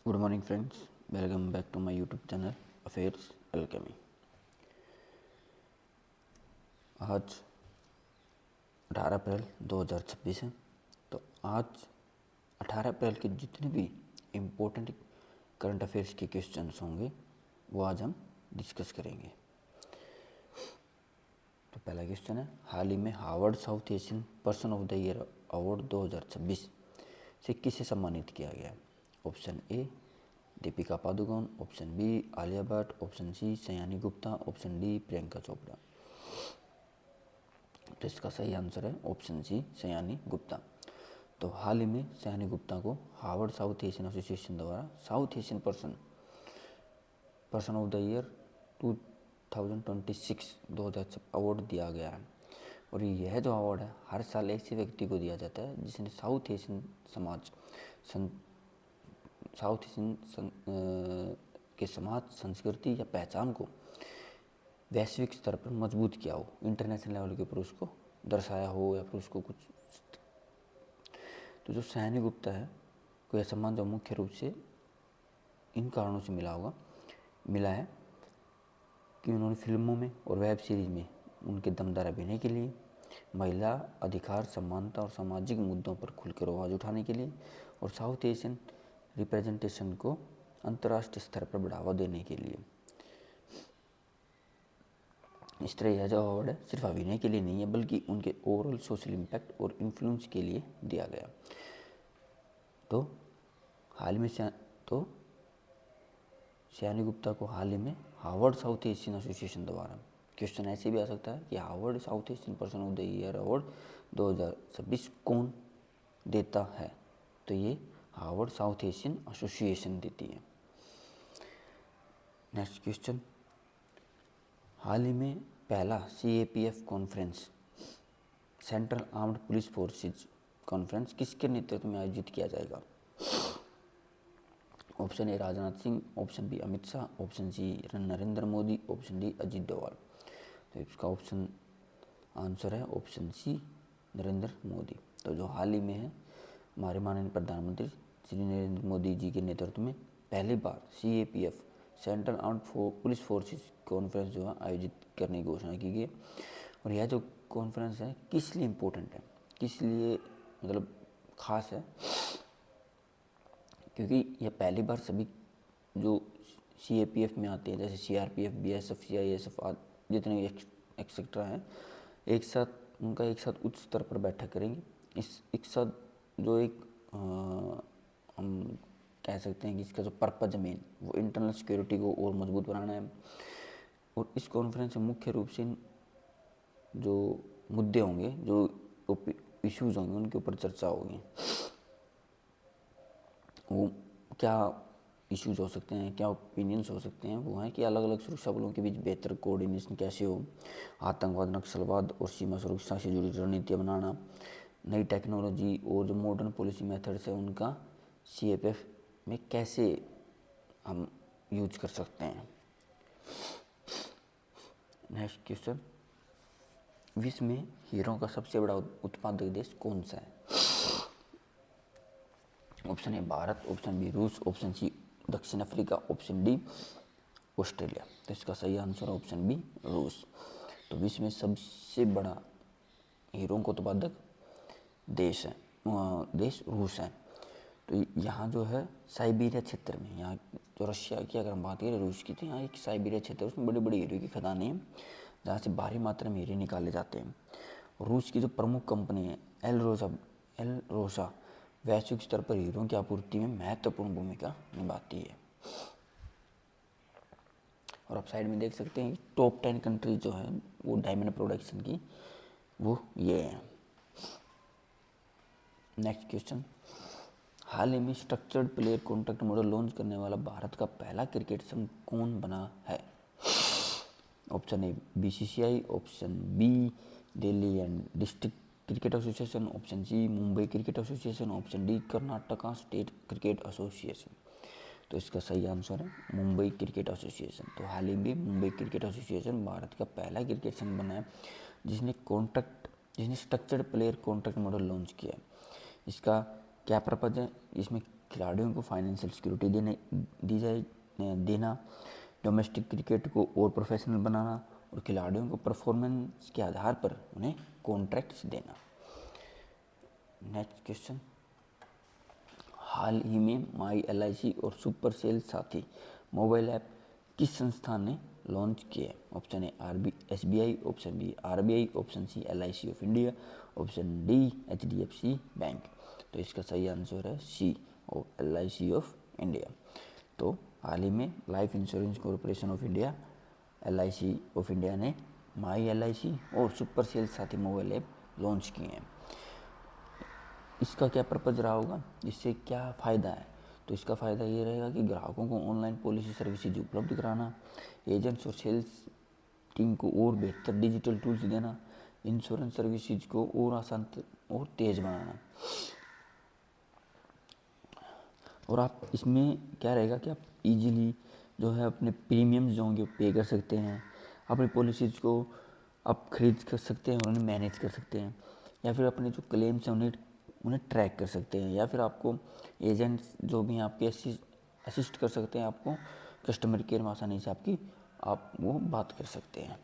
Good morning friends, welcome back to my YouTube channel affairs alchemy. आज 18 अप्रैल 2026 है। तो आज 18 अप्रैल के जितने भी इम्पोर्टेंट करंट अफेयर्स के क्वेश्चंस होंगे वो आज हम डिस्कस करेंगे। तो पहला क्वेश्चन है, हाल ही में Harvard South Asian person of the year award 2026 से किसे सम्मानित किया गया है? Option A Deepika Padukone, option B Alia Bhatt, option C Sayani Gupta, option D Priyanka Chopra. तो इसका सही आंसर है ऑप्शन सी सयानी गुप्ता। तो हाल ही में सयानी गुप्ता को हार्वर्ड साउथ एशियन एसोसिएशन द्वारा south Asian person of the year 2026 award दिया गया है। और यह जो अवार्ड है हर साल ऐसे व्यक्ति को दिया जाता है जिसने साउथ एशियन के समाज, संस्कृति या पहचान को वैश्विक स्तर पर मजबूत किया हो, इंटरनेशनल लेवल के ऊपर उसको दर्शाया हो या फिर उसको कुछ। तो जो सयानी गुप्ता है को यह सम्मान जो मुख्य रूप से इन कारणों से मिला है कि उन्होंने फिल्मों में और वेब सीरीज में उनके दमदार अभिनय के लिए, महिला अधिकार, समानता और सामाजिक मुद्दों पर खुलकर आवाज़ उठाने के लिए और साउथ एशियन रिप्रेजेंटेशन को अंतर्राष्ट्रीय स्तर पर बढ़ावा देने के लिए। इस तरह यह जो अवार्ड है सिर्फ अभिनय के लिए नहीं है बल्कि उनके ओवरऑल सोशल इम्पैक्ट और इन्फ्लुएंस के लिए दिया गया। तो हाल में सयानी गुप्ता को हाल ही में हार्वर्ड साउथ एशियन एसोसिएशन द्वारा, क्वेश्चन ऐसे भी आ सकता है कि Harvard South Asian person of the year award 2026 कौन देता है? तो ये हार्वर्ड साउथ एशियन एसोसिएशन देती है। नेक्स्ट क्वेश्चन, हाल ही में पहला CAPF conference, central armed police forces conference किसके नेतृत्व में आयोजित किया जाएगा? Option A Rajnath Singh, option B Amit Shah, option C Narendra Modi, option D Ajit Doval. तो इसका ऑप्शन आंसर है ऑप्शन सी नरेंद्र मोदी। तो जो हाल ही में है हमारे माननीय प्रधानमंत्री श्री नरेंद्र मोदी जी के नेतृत्व में पहली बार CAPF central armed police forces conference जो है आयोजित करने की घोषणा की गई। और यह जो कॉन्फ्रेंस है किस लिए इम्पोर्टेंट है, किस लिए मतलब खास है, क्योंकि यह पहली बार सभी जो CAPF में आते हैं जैसे CRPF, BSF, CISF आदि जितने भी एक्सेट्रा हैं एक साथ उच्च स्तर पर बैठक करेंगे। एक साथ जो एक हम कह सकते हैं कि इसका जो पर्पज मेन वो इंटरनल सिक्योरिटी को और मजबूत बनाना है। और इस कॉन्फ्रेंस में मुख्य रूप से जो मुद्दे होंगे, जो इश्यूज होंगे उनके ऊपर चर्चा होगी। वो क्या इश्यूज हो सकते हैं, क्या ओपिनियंस हो सकते हैं, वो हैं कि अलग अलग सुरक्षा बलों के बीच बेहतर कोऑर्डिनेशन कैसे हो, आतंकवाद, नक्सलवाद और सीमा सुरक्षा से जुड़ी रणनीतियाँ बनाना, नई टेक्नोलॉजी और जो मॉडर्न पॉलिसी मेथड्स है उनका CAPF में कैसे हम यूज कर सकते हैं। नेक्स्ट क्वेश्चन, विश्व में हीरों का सबसे बड़ा उत्पादक देश कौन सा है? Option A Bharat, option B रूस, ऑप्शन सी दक्षिण अफ्रीका, ऑप्शन डी ऑस्ट्रेलिया। तो इसका सही आंसर है ऑप्शन बी रूस। तो विश्व में सबसे बड़ा हीरों का उत्पादक देश रूस है। तो यहाँ जो है साइबेरिया क्षेत्र में, यहाँ जो रशिया की अगर हम बात करें रूस की, तो यहाँ एक साइबेरिया क्षेत्र है, उसमें बड़ी बड़ी हीरे की खदानें हैं जहाँ से भारी मात्रा में हीरे निकाले जाते हैं। रूस की जो प्रमुख कंपनी है एल रोसा वैश्विक स्तर पर हीरों की आपूर्ति में महत्वपूर्ण भूमिका निभाती है। और आप साइड में देख सकते हैं टॉप 10 कंट्रीज जो है वो डायमंड प्रोडक्शन की वो ये है। नेक्स्ट क्वेश्चन, हाल ही में structured player contract model launch करने वाला भारत का पहला क्रिकेट संघ कौन बना है? Option A BCCI, option B Delhi and district cricket association, option C Mumbai cricket association, option D Karnataka state cricket association. तो इसका सही आंसर है मुंबई क्रिकेट एसोसिएशन। तो हाल ही में मुंबई क्रिकेट एसोसिएशन भारत का पहला क्रिकेट संघ बना है जिसने structured player contract model launch किया है। इसका क्या पर्पज है, इसमें खिलाड़ियों को फाइनेंशियल सिक्योरिटी देना, डोमेस्टिक क्रिकेट को और प्रोफेशनल बनाना और खिलाड़ियों को परफॉर्मेंस के आधार पर उन्हें कॉन्ट्रैक्ट्स देना। नेक्स्ट क्वेश्चन, हाल ही में माई LIC और super sale Sathi mobile app किस संस्थान ने लॉन्च किया? Option A SBI, option B RBI, option C LIC of India, option D HDFC bank. तो इसका सही आंसर है सी LIC ऑफ इंडिया। तो हाल ही में life insurance corporation of India LIC of India ने माई LIC और super sale Sathi mobile app launch किए हैं। इसका क्या पर्पज़ रहा होगा, इससे क्या फ़ायदा है? तो इसका फ़ायदा ये रहेगा कि ग्राहकों को ऑनलाइन पॉलिसी सर्विसेज उपलब्ध कराना, एजेंट्स और सेल्स टीम को और बेहतर डिजिटल टूल्स देना, इंश्योरेंस सर्विसेज को और आसान और तेज़ बनाना। और आप इसमें क्या रहेगा कि आप इजीली जो है अपने प्रीमियम्स जो होंगे पे कर सकते हैं, अपनी पॉलिसीज़ को आप खरीद कर सकते हैं और उन्हें मैनेज कर सकते हैं, या फिर अपने जो क्लेम्स हैं उन्हें ट्रैक कर सकते हैं, या फिर आपको एजेंट्स जो भी आपके असिस्ट कर सकते हैं, आपको कस्टमर केयर में आसानी से आप वो बात कर सकते हैं।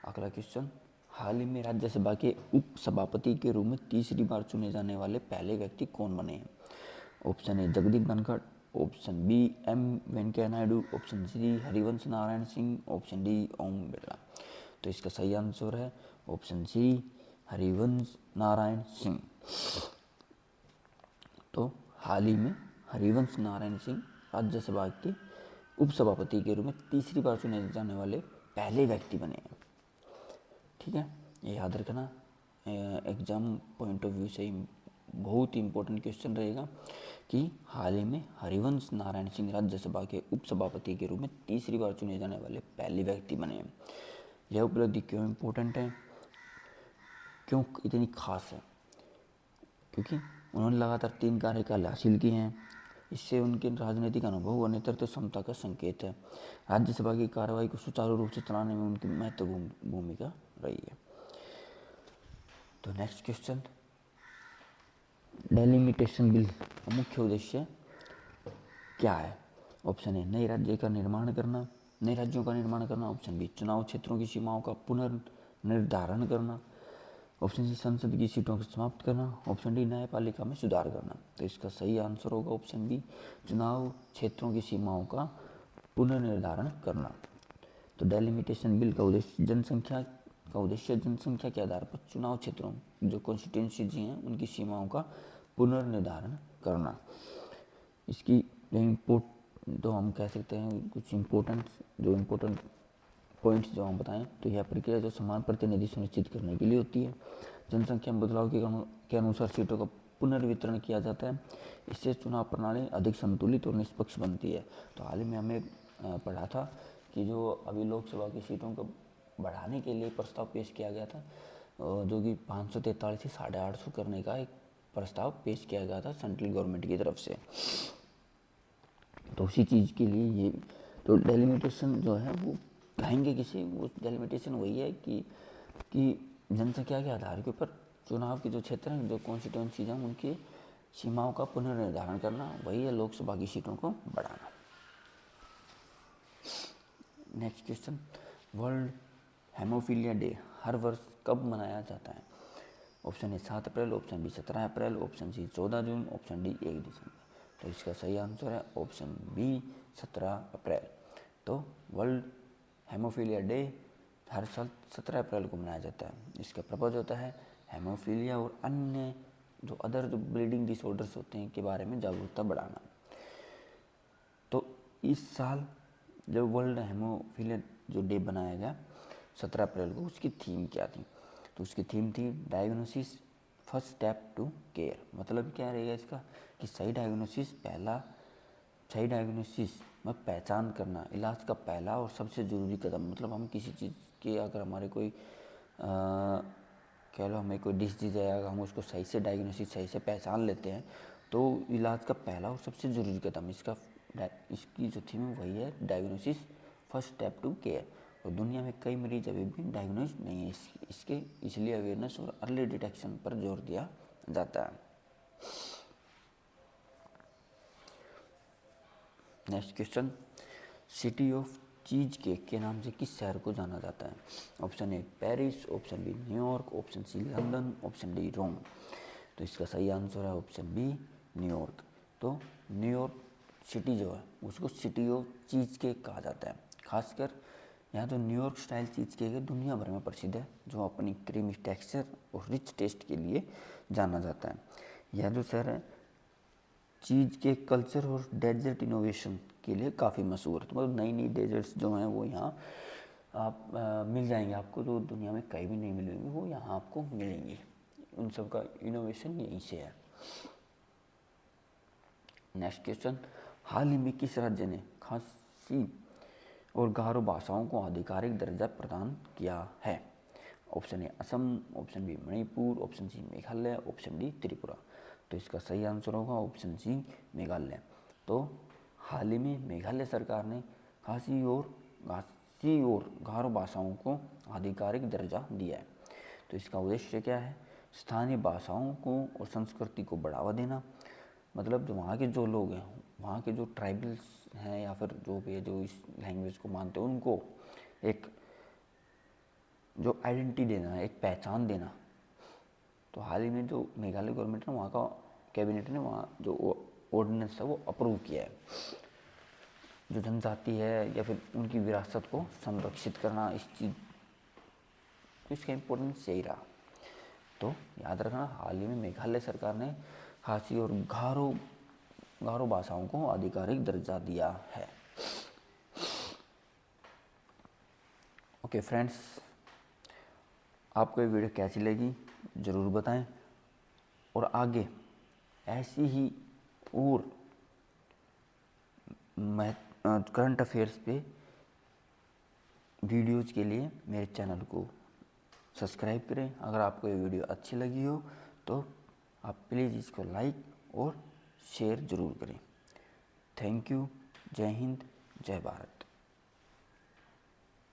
अगला क्वेश्चन, हाल ही में राज्यसभा के उप सभापति के रूप में तीसरी बार चुने जाने वाले पहले व्यक्ति कौन बने हैं? Option A Jagdeep Dhankhar, option B M Venkaiah Naidu, option C Harivansh Narayan Singh, option D Om Birla. तो इसका सही आंसर है ऑप्शन सी हरिवंश नारायण सिंह। तो हाल ही में हरिवंश नारायण सिंह राज्यसभा के उपसभापति के रूप में तीसरी बार चुने जाने वाले पहले व्यक्ति बने हैं। ठीक है, ये याद रखना, एग्जाम पॉइंट ऑफ व्यू से बहुत ही इम्पोर्टेंट क्वेश्चन रहेगा कि हाल ही में हरिवंश नारायण सिंह राज्यसभा के उपसभापति के रूप में तीसरी बार चुने जाने वाले पहले व्यक्ति बने हैं। यह उपलब्धि क्यों इम्पोर्टेंट है, क्यों इतनी खास है? क्योंकि उन्होंने लगातार 3 कार्यकाल हासिल किए हैं। इससे उनके राजनीतिक अनुभव और नेतृत्व क्षमता का संकेत है। राज्यसभा की कार्रवाई को सुचारू रूप से चलाने में उनकी महत्वपूर्ण भूमिका रही है। तो नेक्स्ट क्वेश्चन, डेलिमिटेशन बिल का मुख्य उद्देश्य क्या है? ऑप्शन ए नए राज्यों का निर्माण करना, ऑप्शन बी चुनाव क्षेत्रों की सीमाओं का पुनर्निर्धारण करना, ऑप्शन सी संसद की सीटों को समाप्त करना, ऑप्शन डी न्यायपालिका में सुधार करना। तो इसका सही आंसर होगा ऑप्शन बी चुनाव क्षेत्रों की सीमाओं का पुनर्निर्धारण करना। तो डेलिमिटेशन बिल का उद्देश्य जनसंख्या के आधार पर चुनाव क्षेत्रों जो कॉन्स्टिट्यूंसी हैं उनकी सीमाओं का पुनर्निर्धारण करना। इसकी तो हम कह सकते हैं कुछ इम्पोर्टेंट पॉइंट्स जो हम बताएं, तो यह प्रक्रिया जो समान प्रतिनिधि सुनिश्चित करने के लिए होती है। जनसंख्या में बदलाव के अनुसार सीटों का पुनर्वितरण किया जाता है। इससे चुनाव प्रणाली अधिक संतुलित और निष्पक्ष बनती है। तो हाल ही में हमें पढ़ा था कि जो अभी लोकसभा की सीटों को बढ़ाने के लिए प्रस्ताव पेश किया गया था, जो कि 543 से 850 करने का एक प्रस्ताव पेश किया गया था सेंट्रल गवर्नमेंट की तरफ से। तो उसी चीज़ के लिए ये तो डेलिमिटेशन जो है वो कहेंगे किसी, वो डेलिमिटेशन वही है कि जनसंख्या के आधार के ऊपर चुनाव के जो क्षेत्र हैं, जो कॉन्स्टिट्यूंसीज हैं, उनकी सीमाओं का पुनर्निर्धारण करना, वही है लोकसभा की सीटों को बढ़ाना। Next question, world haemophilia day हर वर्ष कब मनाया जाता है? ऑप्शन ए 7 अप्रैल, ऑप्शन बी 17 अप्रैल, ऑप्शन सी 14 जून, ऑप्शन डी 1 दिसंबर। तो इसका सही आंसर है ऑप्शन बी 17 अप्रैल। तो वर्ल्ड हेमोफीलिया डे हर साल 17 अप्रैल को मनाया जाता है। इसका पर्पज़ होता है हेमोफीलिया और अन्य जो ब्लीडिंग डिसऑर्डर्स होते हैं के बारे में जागरूकता बढ़ाना। तो इस साल जब वर्ल्ड हेमोफीलिया जो डे बनाया गया 17 अप्रैल को, उसकी थीम क्या थी? तो उसकी थीम थी diagnosis first step to care. मतलब क्या रहेगा इसका कि सही डायग्नोसिस में पहचान करना इलाज का पहला और सबसे ज़रूरी कदम। मतलब हम किसी चीज़ के अगर हमारे कोई कह लो हमें कोई डिजीज़ है, अगर हम उसको सही से डायग्नोसिस सही से पहचान लेते हैं तो इलाज का पहला और सबसे ज़रूरी कदम इसकी जो थीम है वही है diagnosis first step to care. और दुनिया में कई मरीज अभी भी डायग्नोज नहीं है, इसलिए अवेयरनेस और अर्ली डिटेक्शन पर जोर दिया जाता है। Next question, city of cheesecake के नाम से किस शहर को जाना जाता है? Option A Paris, option B New York, option C London, option D Rome. तो इसका सही आंसर है ऑप्शन बी न्यूयॉर्क। तो न्यूयॉर्क सिटी जो है उसको सिटी ऑफ चीज केक कहा जाता है। खासकर यहाँ जो न्यूयॉर्क स्टाइल चीज केक है दुनिया भर में प्रसिद्ध है, जो अपनी क्रीमी टेक्सचर और रिच टेस्ट के लिए जाना जाता है। यह जो शहर है चीज़ के कल्चर और डेजर्ट इनोवेशन के लिए काफ़ी मशहूर है। तो मतलब नई नई डेजर्ट्स जो हैं वो यहाँ आप मिल जाएंगे आपको, जो दुनिया में कहीं भी नहीं मिलेंगे वो यहाँ आपको मिलेंगे। उन सब का इनोवेशन यहीं से है। नेक्स्ट क्वेश्चन, हाल ही में किस राज्य ने खासी और गारो भाषाओं को आधिकारिक दर्जा प्रदान किया है? Option A Assam, option B Manipur, option C Meghalaya, option D Tripura. तो इसका सही आंसर होगा ऑप्शन सी मेघालय। तो हाल ही में मेघालय सरकार ने खासी और गारो भाषाओं को आधिकारिक दर्जा दिया है। तो इसका उद्देश्य क्या है? स्थानीय भाषाओं को और संस्कृति को बढ़ावा देना। मतलब जो वहाँ के जो लोग हैं, वहाँ के जो ट्राइबल्स हैं या फिर जो भी है जो इस लैंग्वेज को मानते हैं, उनको एक जो आइडेंटिटी देना है, एक पहचान देना। तो हाल ही में जो मेघालय गवर्नमेंट ने, वहाँ का कैबिनेट ने वहाँ जो ऑर्डिनेंस है वो अप्रूव किया है। जो जनजाति है या फिर उनकी विरासत को संरक्षित करना, इस चीज़ इसका इम्पोर्टेंस यही रहा। तो याद रखना, हाल ही में मेघालय सरकार ने खासी और गारो भाषाओं को आधिकारिक दर्जा दिया है। ओके फ्रेंड्स, आपको ये वीडियो कैसी लगी ज़रूर बताएं, और आगे ऐसी ही और करंट अफेयर्स पे वीडियोज़ के लिए मेरे चैनल को सब्सक्राइब करें। अगर आपको ये वीडियो अच्छी लगी हो तो आप प्लीज़ इसको लाइक और शेयर ज़रूर करें। Thank you. जय हिंद, जय भारत।